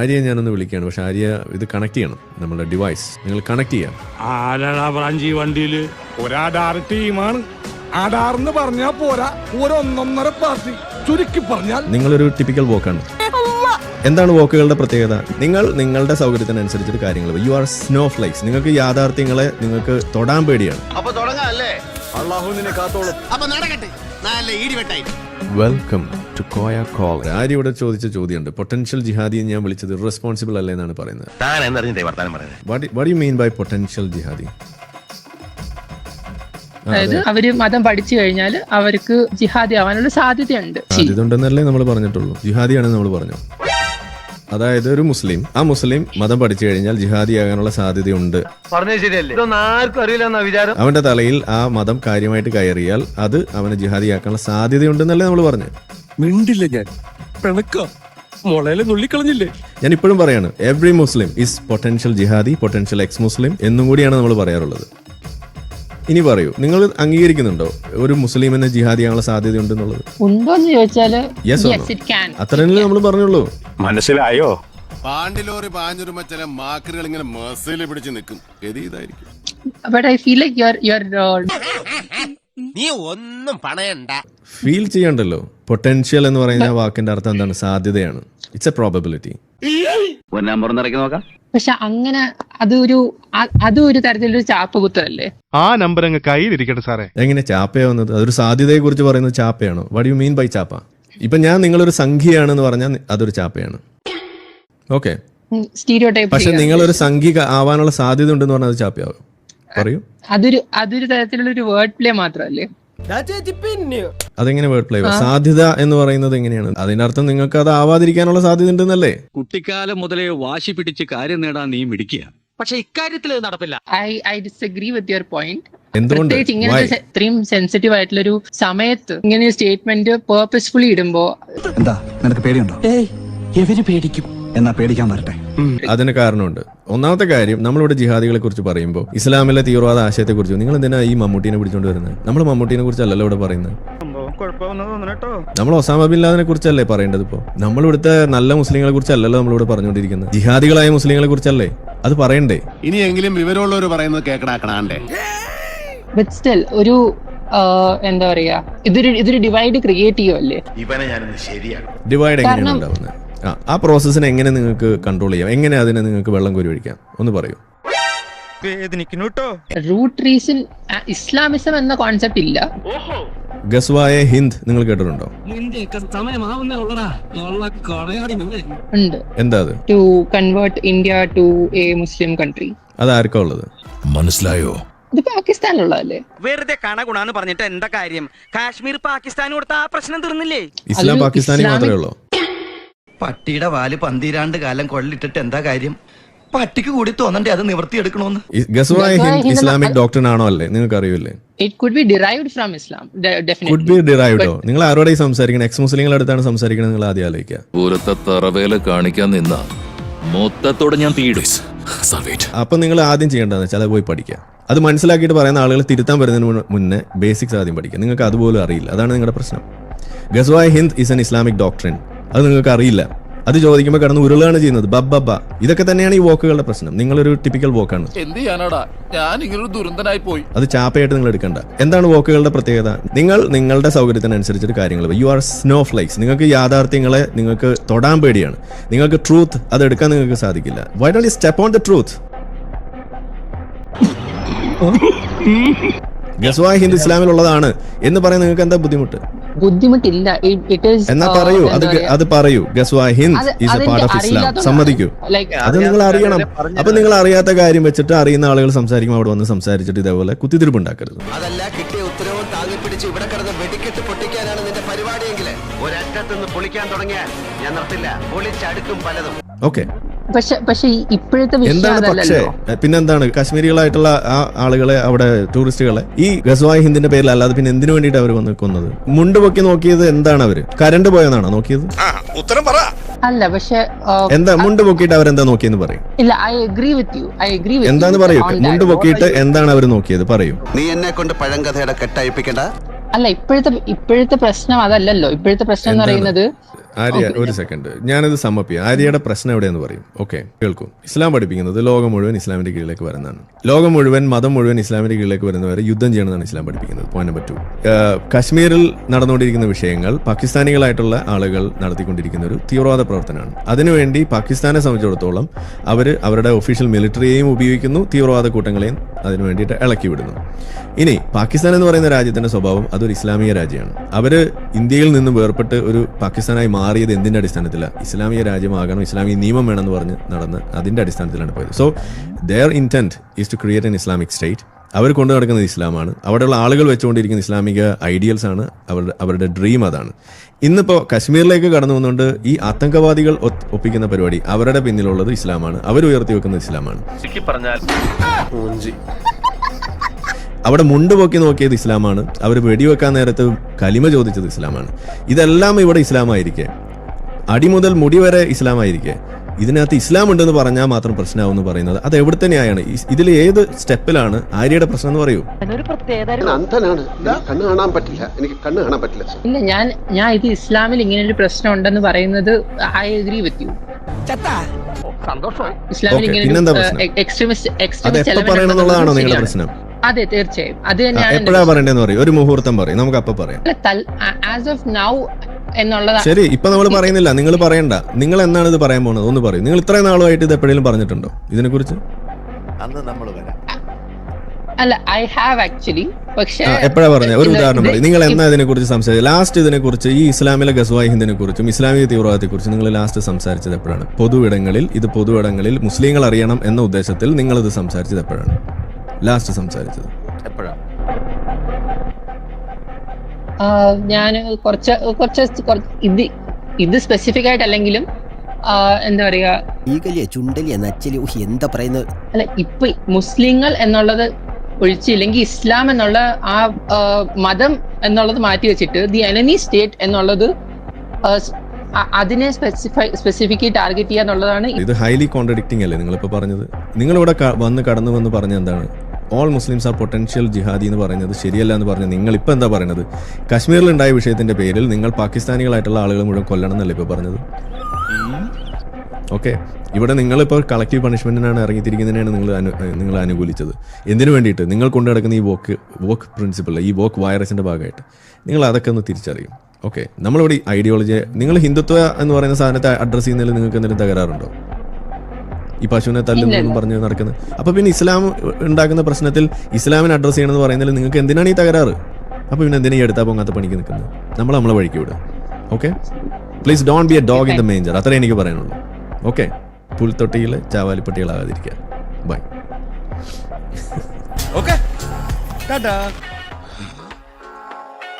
ആര്യ ഞാനൊന്ന് വിളിക്കുകയാണ്, പക്ഷെ ആര്യ ഇത് കണക്ട് ചെയ്യണം, നമ്മുടെ ഡിവൈസ് നിങ്ങൾ കണക്ട് ചെയ്യാം. ബ്രാഞ്ചി വണ്ടിയില് ഒരാധാർ ടീമാണ്. ആധാർന്ന് പറഞ്ഞാ പോരാ, ഒരൊന്നൊന്നര പാർട്ടി. ചുരുക്കി പറഞ്ഞാൽ നിങ്ങളൊരു ടിപ്പിക്കൽ വോക്കാണ്. എന്താണ് വോക്കുകളുടെ പ്രത്യേകത? നിങ്ങൾ നിങ്ങളുടെ സൗകര്യത്തിനനുസരിച്ചിട്ട് കാര്യങ്ങൾ, യു ആർ സ്നോ ഫ്ലൈക്സ്. നിങ്ങൾക്ക് യാഥാർത്ഥ്യങ്ങളെ നിങ്ങൾക്ക് തൊടാൻ പേടിയാണ്. Welcome to Koya call. ആര്യയോട് ചോദിച്ച ചോദ്യമുണ്ട്, പൊട്ടൻഷ്യൽ ജിഹാദിയെ ഞാൻ വിളിച്ചത് ഇറസ്പോൺസിബിൾ അല്ലേ എന്നാണ് പറയുന്നത്. What you mean by potential ജിഹാദി? അതായത് അവര് മതം പഠിച്ചു കഴിഞ്ഞാൽ അവർക്ക് ജിഹാദി ആവാനുള്ള സാധ്യതയുണ്ട്. സാധ്യതയുണ്ടെന്നല്ലേ നമ്മൾ പറഞ്ഞിട്ടുള്ളൂ, ജിഹാദിയാണെന്ന് നമ്മൾ പറഞ്ഞു. അതായത് ഒരു മുസ്ലിം, ആ മുസ്ലിം മതം പഠിച്ചു കഴിഞ്ഞാൽ ജിഹാദി ആകാനുള്ള സാധ്യതയുണ്ട്. അവന്റെ തലയിൽ ആ മതം കാര്യമായിട്ട് കയറിയാൽ അത് അവനെ ജിഹാദിയാക്കാനുള്ള സാധ്യതയുണ്ടെന്നല്ലേ നമ്മൾ പറഞ്ഞു. മിണ്ടില്ല ഞാൻ മുളയിലെ നുള്ളിക്കളഞ്ഞില്ലേ. ഞാൻ ഇപ്പോഴും പറയാണ്, every Muslim is potential jihadi, potential X മുസ്ലിം എന്നും കൂടിയാണ് നമ്മൾ പറയാറുള്ളത്. ഇനി പറയൂ, നിങ്ങൾ അംഗീകരിക്കുന്നുണ്ടോ ഒരു മുസ്ലിമിന് ജിഹാദിയാകാനുള്ള സാധ്യതയുണ്ടെന്നുള്ളത്? ഉണ്ടോന്ന് ചോദിച്ചാല് അത്രയല്ലേ നമ്മൾ പറഞ്ഞുള്ളൂ. മനസ്സിലായോ? പാണ്ടിലോറി പാഞ്ഞൊരുമ ചില മാക്കറുകൾ ഇങ്ങനെ മസിൽ പിടിച്ച് നിൽക്കും. ഇതായിരിക്കും. But I feel like you're നീ ഒന്നും പണയണ്ട. ഫീൽ ചെയ്യണ്ടല്ലോ. പൊട്ടൻഷ്യൽ എന്ന് പറയുന്ന വാക്കിന്റെ അർത്ഥം എന്താണ്? സാധ്യതയാണ്. It's A probability. പക്ഷെ അങ്ങനെ അതൊരു തരത്തിലൊരു ചാപ്പ് കുത്തല്ലേ. ആ നമ്പർ അങ്ങ് കയ്യിലിരിക്കട്ടെ സാറേ. എങ്ങനെ ചാപ്പയാവുന്നത്? അതൊരു സാധ്യതയെ കുറിച്ച് പറയുന്നത് ചാപ്പയാണോ? വാട്ട് യു മീൻ ബൈ ചാപ്പ? ഇപ്പൊ ഞാൻ നിങ്ങളൊരു സംഖ്യയാണെന്ന് പറഞ്ഞാൽ അതൊരു ചാപ്പയാണ്. Okay, stereotype. പക്ഷെ നിങ്ങളൊരു സംഖ്യ ആവാനുള്ള സാധ്യത ഉണ്ടെന്ന് പറഞ്ഞാൽ അത് ചാപ്പയാവും. പറയൂ. അതൊരു തരത്തിലുള്ള ഒരു വേർഡ് പ്ലേ മാത്രല്ലേ. അതെങ്ങനെ വേർഡ് പ്ലേ? സാധ്യത എന്ന് പറയുന്നത് എങ്ങനെയാണ്? അതിന്റെ അർത്ഥം നിങ്ങൾക്ക് അത് ആവാതിരിക്കാനുള്ള സാധ്യത ഉണ്ടെന്നല്ലേ? കുട്ടിക്കാലം മുതലേ വാശി പിടിച്ച് കാര്യം നേടാൻ നീ മിടിക്കുക. പക്ഷെ ഇക്കാര്യത്തിൽ നടപ്പില്ല. I disagree with your point. എന്തുകൊണ്ട്? ഇങ്ങനത്തെ ഇത്രയും സെൻസിറ്റീവ് ആയിട്ടുള്ളൊരു സമയത്ത് ഇങ്ങനെ സ്റ്റേറ്റ്മെന്റ് പേർപ്പസ്ഫുള്ളി ഇടുമ്പോ എന്താ നിനക്ക് പേടിയുണ്ടോ? എവര് പേടിക്കും എന്നാ പേടിക്കാൻ വരട്ടെ. അതിന് കാരണമുണ്ട്. ഒന്നാമത്തെ കാര്യം, നമ്മളിവിടെ ജിഹാദികളെ കുറിച്ച് പറയുമ്പോൾ ഇസ്ലാമിലെ തീവ്രവാദ ആശയത്തെ കുറിച്ച് നിങ്ങൾ എന്തിനാ ഈ മമ്മൂട്ടിനെ പിടിച്ചോണ്ട് വരുന്നത്? നമ്മൾ മമ്മൂട്ടിനെ കുറിച്ചല്ലല്ലോ ഇവിടെ പറയുന്നത്. നമ്മൾ ഒസാമ ബിൻ ലാദനെ കുറിച്ചല്ലേ പറയേണ്ടത്? ഇപ്പോ നമ്മളിവിടുത്തെ നല്ല മുസ്ലിങ്ങളെ കുറിച്ചല്ലല്ലോ നമ്മളിവിടെ പറഞ്ഞുകൊണ്ടിരിക്കുന്നത്. ജിഹാദികളായ മുസ്ലിങ്ങളെ കുറിച്ചല്ലേ അത് പറയണ്ടേ? ഇനിയെങ്കിലും വിവരമുള്ളവർ പറയുന്നത് കേൾക്കണാക്കണാണ്ടേ. ബട്ട് സ്റ്റിൽ ഒരു എന്താ പറയാ, ഇതൊരു ഡിവൈഡ് ക്രിയേറ്റ് ചെയ്യുമല്ലേ. ഡിവൈഡ് എങ്ങനെയാണ് ഉണ്ടാവുന്നത്? ആ പ്രോസസ്സിനെ എങ്ങനെ നിങ്ങൾക്ക് കൺട്രോൾ ചെയ്യാം? എങ്ങനെ അതിനെ നിങ്ങൾക്ക് വെള്ളം കോരി ഒഴിക്കാം? ഒന്ന് പറയൂ. റൂട്ട് റീസൺ ഇസ്ലാമിസം എന്ന കോൺസെപ്റ്റ് ഇല്ല. ഗസ്വായ ഹിന്ദ് നിങ്ങൾ കേട്ടിട്ടുണ്ടോ? ഉണ്ട്. എന്താ അത്? To convert India to a Muslim country. അതാർക്കാ ഉള്ളത്? മനസ്സിലായോ? ഇത് പാകിസ്ഥാനിലുള്ളതല്ലേ. വെറുതെ കണഗുണാന്ന് പറഞ്ഞിട്ട് എന്താ കാര്യം? കാശ്മീർ പാകിസ്ഥാൻ കൊടുത്ത ആ പ്രശ്നം തീർന്നില്ലേ? ഇസ്ലാം പാകിസ്ഥാനി മാത്രമേ ഉള്ളൂ. പട്ടിയുടെ വാല് പന്തിരാണ്ട് കാലം കൊള്ളിട്ടിട്ട് എന്താ കാര്യം? പട്ടിക്ക് കൂടി തോന്നണ്ടേ അത് നിവർത്തിയെടുക്കണോന്ന്? ഗസ്വായ ഹിന്ദ് ഇസ്ലാമിക് ഡോക്ടറിൻ ആണോ അല്ലേ? നിങ്ങൾക്ക് അറിയില്ലേ? It could be derived from Islam, definitely. Could be derived. നിങ്ങൾ ആരോടെ സംസാരിക്കണം? എക്സ് മുസ്ലിങ്ങളുടെ അടുത്താണ് സംസാരിക്കുന്നത്. നിങ്ങൾ ആദ്യം ആലോചിക്കുക. പൂരത്തെ തറവേല കാണിക്കാൻ നിന്ന മൊത്തത്തോടെ ഞാൻ തീയിടും. അപ്പൊ നിങ്ങൾ ആദ്യം ചെയ്യേണ്ടതെന്ന് വെച്ചാൽ അത് പോയി പഠിക്കുക. അത് മനസ്സിലാക്കിയിട്ട് പറയുന്ന ആളുകൾ തിരുത്താൻ വരുന്നതിന് മുന്നേ ബേസിക്സ് ആദ്യം പഠിക്കുക. നിങ്ങൾക്ക് അതുപോലും അറിയില്ല, അതാണ് നിങ്ങളുടെ പ്രശ്നം. ഗസ്വായ ഹിന്ദ് ഈസ് എൻ ഇസ്ലാമിക് ഡോക്ട്രിൻ. അത് നിങ്ങൾക്ക് അറിയില്ല. അത് ചോദിക്കുമ്പോൾ കടന്ന് ഉരുളാണ് ചെയ്യുന്നത്. ബബ്ബ. ഇതൊക്കെ തന്നെയാണ് ഈ വോക്കുകളുടെ പ്രശ്നം. നിങ്ങളൊരു ടിപ്പിക്കൽ വോക്കാണ്. എന്ത് ചെയ്യാനാടാ, ഞാൻ ഇങ്ങനൊരു ദുരന്തനായി പോയി. അത് ചാപ്പയായിട്ട് നിങ്ങൾ എടുക്കണ്ട. എന്താണ് വോക്കുകളുടെ പ്രത്യേകത? നിങ്ങൾ നിങ്ങളുടെ സൗകര്യത്തിനനുസരിച്ചിട്ട് കാര്യങ്ങൾ, യു ആർ സ്നോ ഫ്ലൈക്സ്. നിങ്ങൾക്ക് യാഥാർത്ഥ്യങ്ങളെ നിങ്ങൾക്ക് തൊടാൻ പേടിയാണ്. നിങ്ങൾക്ക് ട്രൂത്ത് അത് എടുക്കാൻ നിങ്ങൾക്ക് സാധിക്കില്ല. Why don't you step on the truth? ഗസ്വായ ഹിന്ദ് ഇസ്ലാമിലുള്ളതാണ് എന്ന് പറയാൻ നിങ്ങൾക്ക് എന്താ ബുദ്ധിമുട്ട്? ബുദ്ധിമുട്ടില്ല. എന്നാ പറയൂ, അത് പറയൂ. ഗസ്വായ ഹിന്ദ് is a part of Islam. സമ്മതിക്കൂ. അത് നിങ്ങൾ അറിയണം. അപ്പൊ നിങ്ങൾ അറിയാത്ത കാര്യം വെച്ചിട്ട് അറിയുന്ന ആളുകൾ സംസാരിക്കും, അവിടെ വന്ന് സംസാരിച്ചിട്ട് ഇതേപോലെ കുത്തിത്തിരിപ്പ് ഉണ്ടാക്കരുത്. അതല്ല, കിട്ടിയ ഉത്തരവും താങ്ങി പിടിച്ച് ഇവിടെ കിടന്ന് വെടിക്കെട്ട് പൊട്ടിക്കാനാണ് നിന്റെ പരിപാടിയെങ്കിൽ ഒരറ്റത്തുനിന്ന് പൊളിക്കാൻ തുടങ്ങിയാൽ ഞാൻ നിർത്തില്ല. പൊളിച്ചടുക്കും പലതും. ഓക്കെ, പക്ഷെ ഇപ്പോഴത്തെ എന്താണ് പക്ഷേ പിന്നെന്താണ്? കാശ്മീരികളായിട്ടുള്ള ആ ആളുകളെ, അവിടെ ടൂറിസ്റ്റുകളെ ഈ ഗസ്വായ ഹിന്ദിന്റെ പേരിൽ അല്ലാതെ പിന്നെ എന്തിനു വേണ്ടിയിട്ട് അവർ വന്ന് കൊന്നത്? മുണ്ട് പൊക്കി നോക്കിയത് എന്താണ്? അവര് കരണ്ട് പോയെന്നാണോ നോക്കിയത്? ഉത്തരം പറ. അല്ല, പക്ഷെ എന്താ മുണ്ട് പൊക്കിയിട്ട് അവരെന്താ നോക്കിയെന്ന് പറയും? ഇല്ല, ഐ അഗ്രി വിത്ത് യു. എന്താന്ന് പറയൂ. മുണ്ട് പൊക്കിയിട്ട് എന്താണ് അവർ നോക്കിയത്? പറയൂ. നീ എന്നെ കൊണ്ട് പഴങ്കഥയുടെ കെട്ടയപ്പിക്കണ്ട. അല്ല, ഇപ്പോഴത്തെ പ്രശ്നം അതല്ലല്ലോ. ഇപ്പോഴത്തെ പ്രശ്നം എന്ന് പറയുന്നത് ആര്യ ഒരു സെക്കൻഡ്, ഞാനത് സമ്മപ്പ് ചെയ്യാം. ആര്യയുടെ പ്രശ്നം എവിടെയെന്ന് പറയും. ഓക്കെ, കേൾക്കൂ. ഇസ്ലാം പഠിപ്പിക്കുന്നത് ലോകം മുഴുവൻ ഇസ്ലാമിന്റെ കീഴിലേക്ക് വരുന്നതാണ്. ലോകം മുഴുവൻ, മതം മുഴുവൻ ഇസ്ലാമിന്റെ കീഴിലേക്ക് വരുന്നവരെ യുദ്ധം ചെയ്യണമെന്നാണ് ഇസ്ലാം പഠിപ്പിക്കുന്നത്. പോയിന്റ് നമ്പർ 2, കശ്മീരിൽ നടന്നുകൊണ്ടിരിക്കുന്ന വിഷയങ്ങൾ പാകിസ്ഥാനികളായിട്ടുള്ള ആളുകൾ നടത്തിക്കൊണ്ടിരിക്കുന്ന ഒരു തീവ്രവാദ പ്രവർത്തനമാണ്. അതിനുവേണ്ടി പാകിസ്ഥാനെ സംബന്ധിച്ചിടത്തോളം അവരുടെ ഒഫീഷ്യൽ മിലിറ്ററിയെയും ഉപയോഗിക്കുന്നു, തീവ്രവാദ കൂട്ടങ്ങളെയും അതിനു വേണ്ടിയിട്ട് ഇളക്കി വിടുന്നു. ഇനി പാകിസ്ഥാൻ എന്ന് പറയുന്ന രാജ്യത്തിന്റെ സ്വഭാവം അതൊരു ഇസ്ലാമിക രാജ്യമാണ്. അവര് ഇന്ത്യയിൽ നിന്ന് വേർപെട്ട് ഒരു പാകിസ്ഥാനായി മാറിയത് എന്തിന്റെ അടിസ്ഥാനത്തിലാണ്? ഇസ്ലാമിക രാജ്യമാകണം, ഇസ്ലാമിക നിയമം വേണമെന്ന് പറഞ്ഞ് നടന്ന് അതിന്റെ അടിസ്ഥാനത്തിലാണ് പോയത്. So their intent is to create an Islamic state. അവർ കൊണ്ടു നടക്കുന്നത് ഇസ്ലാമാണ്. അവിടെയുള്ള ആളുകൾ വെച്ചുകൊണ്ടിരിക്കുന്ന ഇസ്ലാമിക ഐഡിയൽസ് ആണ്, അവരുടെ ഡ്രീം അതാണ്. ഇന്നിപ്പോൾ കശ്മീരിലേക്ക് കടന്നു വന്നുകൊണ്ട് ഈ ആതങ്കവാദികൾ ഒപ്പിക്കുന്ന പരിപാടി, അവരുടെ പിന്നിലുള്ളത് ഇസ്ലാമാണ്, അവർ ഉയർത്തി വെക്കുന്നത് ഇസ്ലാമാണ്. അവിടെ മുണ്ട് പൊക്കി നോക്കിയത് ഇസ്ലാമാണ്, അവർ വെടിവെക്കാൻ നേരത്ത് കലിമ ചോദിച്ചത് ഇസ്ലാമാണ്. ഇതെല്ലാം ഇവിടെ ഇസ്ലാമായിരിക്കെ, അടിമുതൽ മുടി വരെ ഇസ്ലാമായിരിക്കെ, ഇതിനകത്ത് ഇസ്ലാം ഉണ്ടെന്ന് പറഞ്ഞാൽ മാത്രം പ്രശ്നമാവെന്ന് പറയുന്നത് അത് എവിടുത്തെ ന്യായമാണ്? ഇതിൽ ഏത് സ്റ്റെപ്പിലാണ് ആര്യയുടെ പ്രശ്നം എന്ന് പറയൂ. അന്ധനാണ്, കണ്ണ് കാണാൻ പറ്റില്ല, എനിക്ക് കണ്ണ് കാണാൻ പറ്റില്ല. ഇല്ല, ഞാൻ ഇത് ഇസ്ലാമിൽ ഇങ്ങനെ ഒരു പ്രശ്നം ഉണ്ടെന്ന് പറയുന്നത് ഐ അഗ്രി വിത്ത് യു. ഇസ്ലാമിൽ പിന്നെന്താ പ്രശ്നം? അത് എപ്പോ പറയണമെന്നുള്ളതാണോ നിങ്ങളുടെ പ്രശ്നം? അതെ, തീർച്ചയായും. അത് എപ്പോഴാ പറയണ്ടെന്ന് പറയും, ഒരു മുഹൂർത്തം പറയും, നമുക്ക് അപ്പൊ പറയാം. ആസ് ഓഫ് നൗ എന്നുള്ളത് ശരി, ഇപ്പൊ നമ്മൾ പറയുന്നില്ല, നിങ്ങൾ പറയണ്ട. നിങ്ങൾ എന്നാണ് ഇത് പറയാൻ പോകുന്നത് ഒന്ന് പറയും. നിങ്ങൾ ഇത്രയും നാളുമായിട്ട് ഇത് എപ്പോഴെങ്കിലും പറഞ്ഞിട്ടുണ്ടോ ഇതിനെക്കുറിച്ച്? അല്ല, ഐ ഹാവ് ആക്ച്വലി. പക്ഷേ എപ്പോഴാ പറഞ്ഞ ഒരു ഉദാഹരണം പറയും. നിങ്ങൾ എന്നാ ഇതിനെക്കുറിച്ച് സംസാരിച്ചത് ലാസ്റ്റ്? ഇതിനെക്കുറിച്ച്, ഈ ഇസ്ലാമിലെ ഗസ്വാ ഹിന്ദിനെ കുറിച്ചും ഇസ്ലാമിക തീവ്രവാദത്തെക്കുറിച്ചും നിങ്ങൾ ലാസ്റ്റ് സംസാരിച്ചത് എപ്പോഴാണ്? പൊതുവിടങ്ങളിൽ മുസ്ലിങ്ങൾ അറിയണം എന്ന ഉദ്ദേശത്തിൽ നിങ്ങൾ ഇത് സംസാരിച്ചത് എപ്പോഴാണ് ലാസ്റ്റ് സംസാരിച്ചത്? എപ്പോഴാണ്? ഞാൻ കുറച്ച് ഇത് സ്പെസിഫിക് ആയിട്ടല്ലെങ്കിലും എന്താ പറയാ, എന്താ പറയുന്നത്, അല്ല, ഇപ്പൊ മുസ്ലിങ്ങൾ എന്നുള്ളത് ഒഴിച്ചില്ലെങ്കിൽ ഇസ്ലാം എന്നുള്ള ആ മതം എന്നുള്ളത് മാറ്റി വെച്ചിട്ട് ദി എനമി സ്റ്റേറ്റ് എന്നുള്ളത് അതിനെ സ്പെസിഫിക്കലി ടാർഗറ്റ് ചെയ്യുക എന്നുള്ളതാണ്. ഇത് ഹൈലി കോൺട്രഡിക്റ്റിംഗ് അല്ലേ നിങ്ങളിപ്പോൾ പറഞ്ഞത്? നിങ്ങളിവിടെ കടന്നു വന്ന് പറഞ്ഞ എന്താണ്? ഓൾ മുസ്ലിംസ് ആർ പൊട്ടൻഷ്യൽ ജിഹാദി എന്ന് പറയുന്നത് ശരിയല്ല എന്ന് പറഞ്ഞ് നിങ്ങൾ ഇപ്പം എന്താ പറയുന്നത്? കശ്മീരിലുണ്ടായ വിഷയത്തിന്റെ പേരിൽ നിങ്ങൾ പാകിസ്ഥാനികളായിട്ടുള്ള ആളുകൾ മുഴുവൻ കൊല്ലണം എന്നല്ലേ ഇപ്പോൾ പറഞ്ഞത്? ഓക്കെ, ഇവിടെ നിങ്ങളിപ്പോൾ കളക്റ്റീവ് പണിഷ്മെന്റിനാണ് ഇറങ്ങിത്തിരിക്കുന്നതിനാണ് നിങ്ങൾ അനുകൂലിച്ചത്. എന്തിനു വേണ്ടിയിട്ട്? നിങ്ങൾ കൊണ്ടു നടക്കുന്ന ഈ വോക്ക് പ്രിൻസിപ്പിൾ, ഈ വോക്ക് വൈറസിന്റെ ഭാഗമായിട്ട് നിങ്ങൾ അതൊക്കെ ഒന്ന് തിരിച്ചറിയും. ഓക്കെ, നമ്മളിവിടെ ഐഡിയോളജി, നിങ്ങൾ ഹിന്ദുത്വ എന്ന് പറയുന്ന സാധനത്തെ അഡ്രസ് ചെയ്യുന്നതിൽ നിങ്ങൾക്ക് എന്തെങ്കിലും തകരാറുണ്ടോ? ഈ പശുവിനെ തല്ലുന്നു പറഞ്ഞ് നടക്കുന്നത്. അപ്പൊ പിന്നെ ഇസ്ലാം ഉണ്ടാക്കുന്ന പ്രശ്നത്തിൽ ഇസ്ലാമിനെ അഡ്രസ് ചെയ്യണമെന്ന് പറയുന്നതിൽ നിങ്ങൾക്ക് എന്തിനാണ് ഈ തകരാറ്? അപ്പൊ പിന്നെ എന്തിനാ ഈ എടുത്താൽ പോകാത്ത പണിക്ക് നിൽക്കുന്നത്? നമ്മളെ വഴിക്ക് വിടുക. Okay, please don't be A dog in the manger. അത്രേ എനിക്ക് പറയാനുള്ളൂ. ഓക്കെ, പുൽത്തൊട്ടിയിൽ ചാവാലിപ്പട്ടികളാകാതിരിക്കുക. ബൈ. ഓക്കെ.